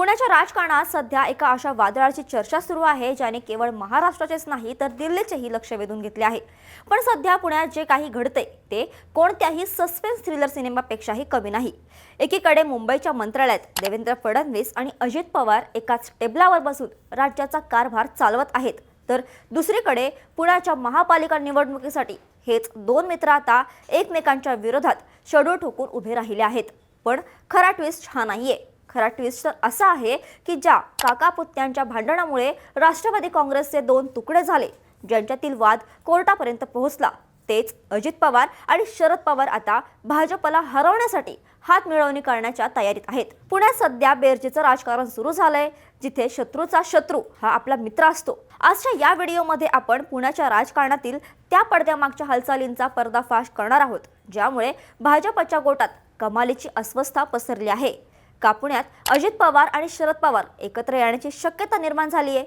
पुण्याच्या राजकारणात सध्या एका अशा वादळाची चर्चा सुरू आहे ज्याने केवळ महाराष्ट्राचेच नाही तर दिल्लीचेही लक्ष वेधून घेतले आहे। पण सध्या पुण्यात जे काही घडते ते कोणत्याही सस्पेन्स थ्रिलर सिनेमापेक्षाही कमी नाही। एकीकडे मुंबईच्या मंत्रालयात देवेंद्र फडणवीस आणि अजित पवार एकाच टेबलावर बसून राज्याचा कारभार चालवत आहेत, तर दुसरीकडे पुण्याच्या महापालिका निवडणुकीसाठी हेच दोन मित्र आता एकमेकांच्या विरोधात शेड्यूल ठोकून उभे राहिले आहेत। पण खरा ट्विस्ट हा नाहीये। खरा ट्विस्ट तर असा आहे की ज्या काका पुत्यांच्या भांडणामुळे राष्ट्रवादी काँग्रेसचे दोन तुकडे झाले, ज्यांच्यातील वाद कोर्टापर्यंत पोहोचला, तेच अजित पवार आणि शरद पवार आता भाजपला हरवण्यासाठी हात मिळवणी करण्याच्या तयारीत आहेत। पुण्यात सध्या बेरजेचं राजकारण सुरू झालंय, जिथे शत्रूचा शत्रू हा आपला मित्र असतो। आजच्या या व्हिडिओमध्ये आपण पुण्याच्या राजकारणातील त्या पडद्यामागच्या हालचालींचा पर्दाफाश करणार आहोत, ज्यामुळे भाजपच्या गोटात कमालीची अस्वस्थता पसरली आहे। का पुण्यात अजित पवार आणि शरद पवार एकत्र येण्याची शक्यता निर्माण झाली आहे,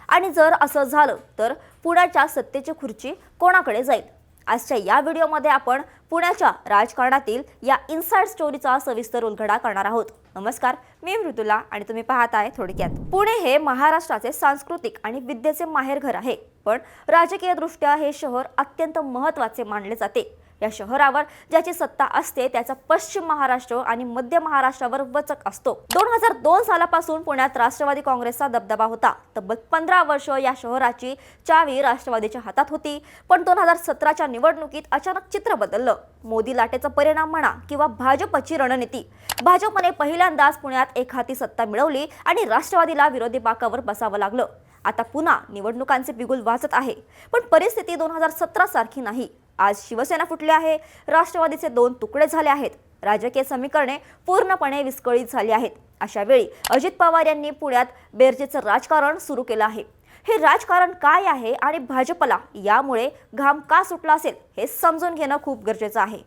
आणि जर असं झालं तर पुण्याच्या सत्तेची खुर्ची कोणाकडे जाईल? आजच्या या व्हिडिओमध्ये आपण पुण्याच्या राजकारणातील या इनसाइड स्टोरीचा सविस्तर उलगडा करणार आहोत। नमस्कार, मी मृदुला आणि तुम्ही पाहताय थोडक्यात। पुणे हे महाराष्ट्राचे सांस्कृतिक आणि विद्येचे माहेरघर आहे, पण राजकीय दृष्ट्या हे शहर अत्यंत महत्त्वाचे मानले जाते। या शहरावर ज्याची सत्ता असते त्याचा पश्चिम महाराष्ट्र आणि मध्य महाराष्ट्रावर वचक असतो। 2002 सालापासून पुण्यात राष्ट्रवादी काँग्रेसचा दबदबा होता। तब्बल 15 वर्ष या शहराची चावी राष्ट्रवादीच्या हातात होती। पण 2017च्या निवडणुकीत अचानक चित्र बदललं। मोदी लाटेचा परिणाम म्हणा किंवा भाजपची रणनीती, भाजपने पहिल्यांदाच पुण्यात एकहाती सत्ता मिळवली आणि राष्ट्रवादीला विरोधी बाकावर बसावं लागलं। आता पुन्हा निवडणुकांचे बिगुल वाजत आहे, पण परिस्थिती 2017 सारखी नाही। आज शिवसेना फुटली आहे, राष्ट्रवादीचे दोन तुकडे झाले आहेत, राजकीय समीकरणे पूर्णपणे विस्कळीत झाली आहेत। अशा वेळी अजित पवार यांनी पुण्यात बेरजेचं राजकारण सुरू केलं आहे। हे राजकारण काय आहे आणि भाजपला यामुळे घाम का सुटला असेल हे समजून घेणं खूप गरजेचं आहे।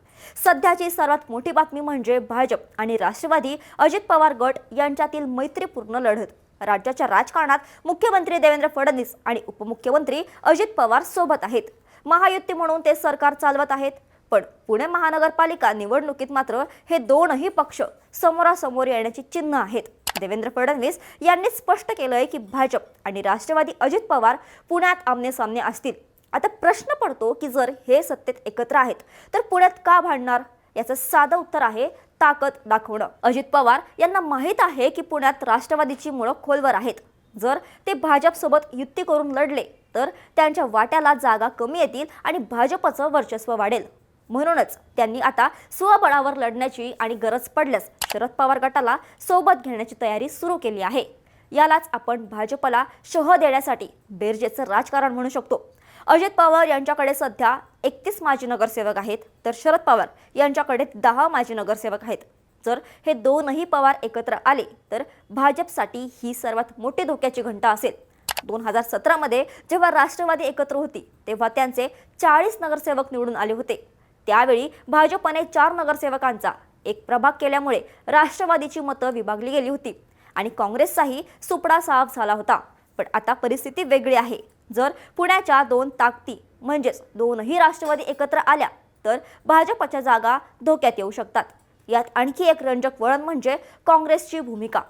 सध्याची सर्वात मोठी बातमी म्हणजे भाजप आणि राष्ट्रवादी अजित पवार गट यांच्यातील मैत्रीपूर्ण लढत। राज्याच्या राजकारणात मुख्यमंत्री देवेंद्र फडणवीस आणि उपमुख्यमंत्री अजित पवार सोबत आहेत। महायुती म्हणून ते सरकार चालवत आहेत, पण पुणे महानगरपालिका निवडणुकीत मात्र हे दोनही पक्ष समोरासमोर येण्याची चिन्ह आहेत। देवेंद्र फडणवीस यांनी स्पष्ट केलंय की भाजप आणि राष्ट्रवादी अजित पवार पुण्यात आमने-सामने असतील। आता प्रश्न पडतो की जर हे सत्तेत एकत्र आहेत तर पुण्यात का भांडणार? याचं साधं उत्तर आहे ताकद दाखवणं। अजित पवार यांना माहीत आहे की पुण्यात राष्ट्रवादीची मुळं खोलवर आहेत। जर ते भाजपसोबत युती करून लढले तर त्यांच्या वाट्याला जागा कमी येतील आणि भाजपचं वर्चस्व वाढेल। म्हणूनच त्यांनी आता स्वबळावर लढण्याची आणि गरज पडल्यास शरद पवार गटाला सोबत घेण्याची तयारी सुरू केली आहे। यालाच आपण भाजपला शह देण्यासाठी बेरजेचं राजकारण म्हणू शकतो। अजित पवार यांच्याकडे सध्या 31 माजी नगरसेवक आहेत, तर शरद पवार यांच्याकडे 10 माजी नगरसेवक आहेत। जर हे दोनही पवार एकत्र आले तर भाजपसाठी ही सर्वात मोठी धोक्याची घंटा असेल। 2017 मध्ये जेव्हा राष्ट्रवादी एकत्र होती तेव्हा त्यांचे 40 नगरसेवक निवडून आले होते। त्यावेळी भाजपने 4 नगरसेवकांचा एक प्रभाग केल्यामुळे राष्ट्रवादीची मतं विभागली गेली होती आणि काँग्रेसचाही सुपडा साफ झाला होता। पण आता परिस्थिती वेगळी आहे। जर पुण्याच्या दोन ताकदी म्हणजेच दोनही राष्ट्रवादी एकत्र आल्या तर भाजपच्या जागा धोक्यात येऊ शकतात। यात आणखी एक रंजक वळण म्हणजे काँग्रेसची भूमिका।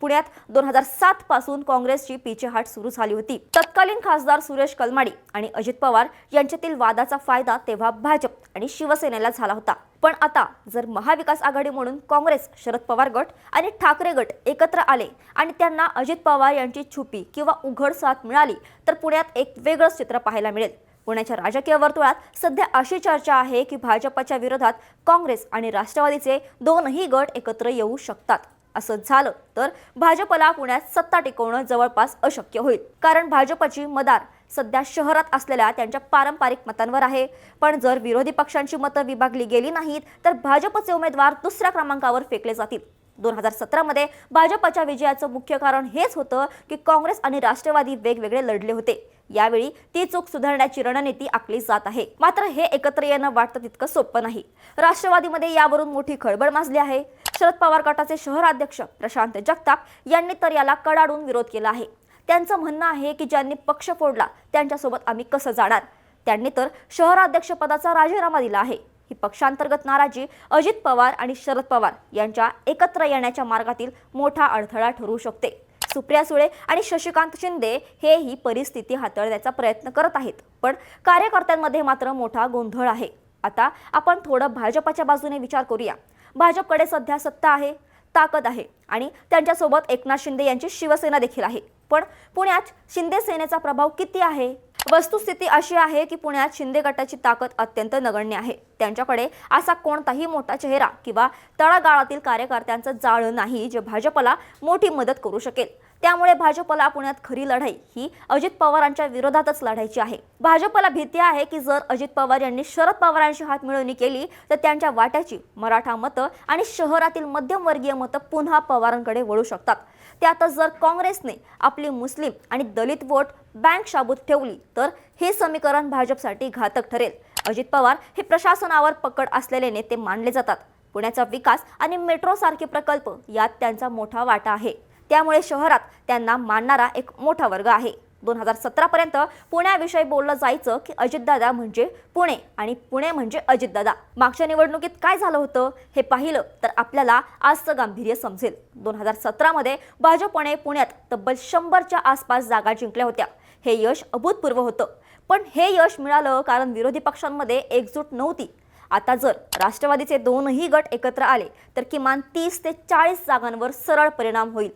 पुण्यात 2007 पासून काँग्रेसची पीछेहाट सुरू झाली होती। तत्कालीन खासदार सुरेश कलमाडी आणि अजित पवार यांच्यातील वादाचा फायदा तेव्हा भाजप आणि शिवसेनेला झाला होता। पण आता जर महाविकास आघाडी म्हणून काँग्रेस, शरद पवार गट आणि ठाकरे गट एकत्र आले आणि त्यांना अजित पवार यांची छुपी किंवा उघड साथ मिळाली तर पुण्यात एक वेगळंच चित्र पाहायला मिळेल। पुण्याच्या राजकीय वर्तुळात सध्या अशी चर्चा आहे की भाजपच्या विरोधात काँग्रेस आणि राष्ट्रवादीचे दोनही गट एकत्र येऊ शकतात। असं झालं तर भाजपला पुण्यात सत्ता टिकवणं जवळपास अशक्य होईल, कारण भाजपची मदार सध्या शहरात असलेल्या त्यांच्या पारंपरिक मतांवर आहे। पण जर विरोधी पक्षांची मतं विभागली गेली नाहीत तर भाजपचे उमेदवार दुसऱ्या क्रमांकावर फेकले जातील। 2017 मध्ये भाजपच्या विजयाचं मुख्य कारण हेच होतं की काँग्रेस आणि राष्ट्रवादी वेगवेगळे लढले होते। यावेळी ती चूक सुधारण्याची रणनीती आखली जात आहे। मात्र हे एकत्र येणं वाटतं तितकं सोपं नाही। राष्ट्रवादीमध्ये यावरून मोठी खळबळ माजली आहे। शरद पवार गटाचे शहराध्यक्ष प्रशांत जगताप यांनी तर याला कडाडून विरोध केला आहे। त्यांचं म्हणणं आहे की ज्यांनी पक्ष फोडला त्यांच्यासोबत आम्ही कसं जाणार? त्यांनी तर शहराध्यक्ष पदाचा राजीनामा दिला आहे। ही पक्षांतर्गत नाराजी अजित पवार आणि शरद पवार यांच्या एकत्र येण्याच्या मार्गातील मोठा अडथळा ठरू शकते. सुप्रिया सुळे आणि शशिकांत शिंदे हे ही परिस्थिती हाताळण्याचा प्रयत्न करत आहेत, पण कार्यकर्त्यांमध्ये मात्र मोठा गोंधळ आहे. आता आपण थोडं भाजपच्या बाजूने विचार करूया. भाजपकडे सध्या सत्ता आहे, ताकद आहे आणि त्यांच्यासोबत एकनाथ शिंदे यांची शिवसेना देखील आहे. पण पुण्यात शिंदे सेनेचा प्रभाव किती आहे? वस्तुस्थिती अशी आहे की पुण्यात शिंदे गटाची ताकद अत्यंत नगण्य आहे. त्यांच्याकडे असा कोणताही मोठा चेहरा किंवा तळागाळातील कार्यकर्त्यांचं जाळं नाही जे भाजपला मोठी मदत करू शकेल. त्यामुळे भाजपला पुण्यात खरी लढाई ही अजित पवारांच्या विरोधातच लढायची आहे. भाजपला भीती आहे की जर अजित पवार यांनी शरद पवारांशी हातमिळवणी केली तर त्यांच्या वाट्याची मराठा मतं आणि शहरातील मध्यमवर्गीय मतं पुन्हा पवारांकडे वळू शकतात. त्यातच जर काँग्रेसने आपली मुस्लिम आणि दलित वोट बँक शाबूत ठेवली तर हे समीकरण भाजपसाठी घातक ठरेल. अजित पवार हे प्रशासनावर पकड असलेले नेते मानले जातात. पुण्याचा विकास आणि मेट्रो सारखे प्रकल्प यात त्यांचा मोठा वाटा आहे. त्यामुळे शहरात त्यांना मानणारा एक मोठा वर्ग आहे. 2017 पर्यंत पुण्याविषयी बोललं जायचं की अजितदादा म्हणजे पुणे आणि पुणे म्हणजे अजितदादा. मागच्या निवडणुकीत काय झालं होतं हे पाहिलं तर आपल्याला आजचं गांभीर्य समजेल. 2017 मध्ये भाजपने पुण्यात तब्बल 100च्या आसपास जागा जिंकल्या होत्या. हे यश अभूतपूर्व होतं, पण हे यश मिळालं कारण विरोधी पक्षांमध्ये एकजूट नव्हती. आता जर राष्ट्रवादीचे दोनही गट एकत्र आले तर किमान 30 ते 40 जागांवर सरळ परिणाम होईल.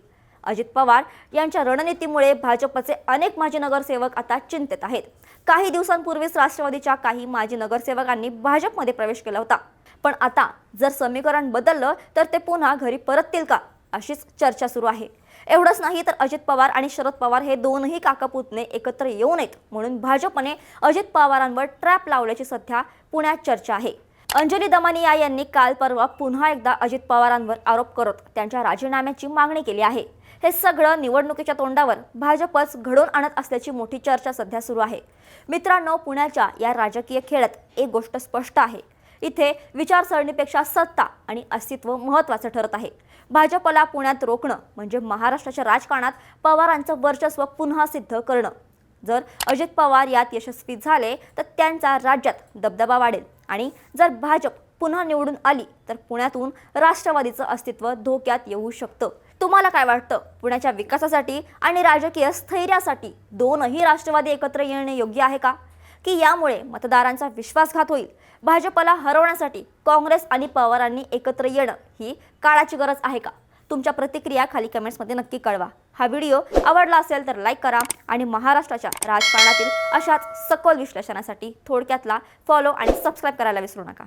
अजित पवार यांच्या रणनीतीमुळे भाजपचे अनेक माजी नगरसेवक आता चिंतेत आहेत. काही दिवसांपूर्वीच राष्ट्रवादीच्या काही माजी नगरसेवकांनी भाजपमध्ये प्रवेश केला होता, पण आता जर समीकरण बदललं तर ते पुन्हा घरी परततील का अशीच चर्चा सुरू आहे. एवढंच नाही तर अजित पवार आणि शरद पवार हे दोनही काकापुतणे एकत्र येऊ नयेत म्हणून भाजपने अजित पवारांवर ट्रॅप लावल्याची सध्या पुण्यात चर्चा आहे. अंजली दमानिया यांनी काल परवा पुन्हा एकदा अजित पवारांवर आरोप करत त्यांच्या राजीनाम्याची मागणी केली आहे. हे सगळं निवडणुकीच्या तोंडावर भाजपच घडवून आणत असल्याची मोठी चर्चा सध्या सुरू आहे. मित्रांनो, पुण्याच्या या राजकीय खेळात एक गोष्ट स्पष्ट आहे. इथे विचारसरणीपेक्षा सत्ता आणि अस्तित्व महत्त्वाचं ठरत आहे. भाजपला पुण्यात रोखणं म्हणजे महाराष्ट्राच्या राजकारणात पवारांचं वर्चस्व पुन्हा सिद्ध करणं. जर अजित पवार यात यशस्वी झाले तर त्यांचा राज्यात दबदबा वाढेल आणि जर भाजप पुन्हा निवडून आली तर पुण्यातून राष्ट्रवादीचं अस्तित्व धोक्यात येऊ शकतं. तुम्हाला काय वाटतं? पुण्याच्या विकासासाठी आणि राजकीय स्थैर्यासाठी दोनही राष्ट्रवादी एकत्र येणे योग्य आहे का? की यामुळे मतदारांचा विश्वासघात होईल? भाजपला हरवण्यासाठी काँग्रेस आणि पवारांनी एकत्र येणं ही काळाची गरज आहे का? तुमच्या प्रतिक्रिया खाली कमेंट्समध्ये नक्की कळवा. हा व्हिडिओ आवडला असेल तर लाईक करा आणि महाराष्ट्राच्या राजकारणातील अशाच सखोल विश्लेषणासाठी थोडक्यातला फॉलो आणि सबस्क्राईब करायला विसरू नका.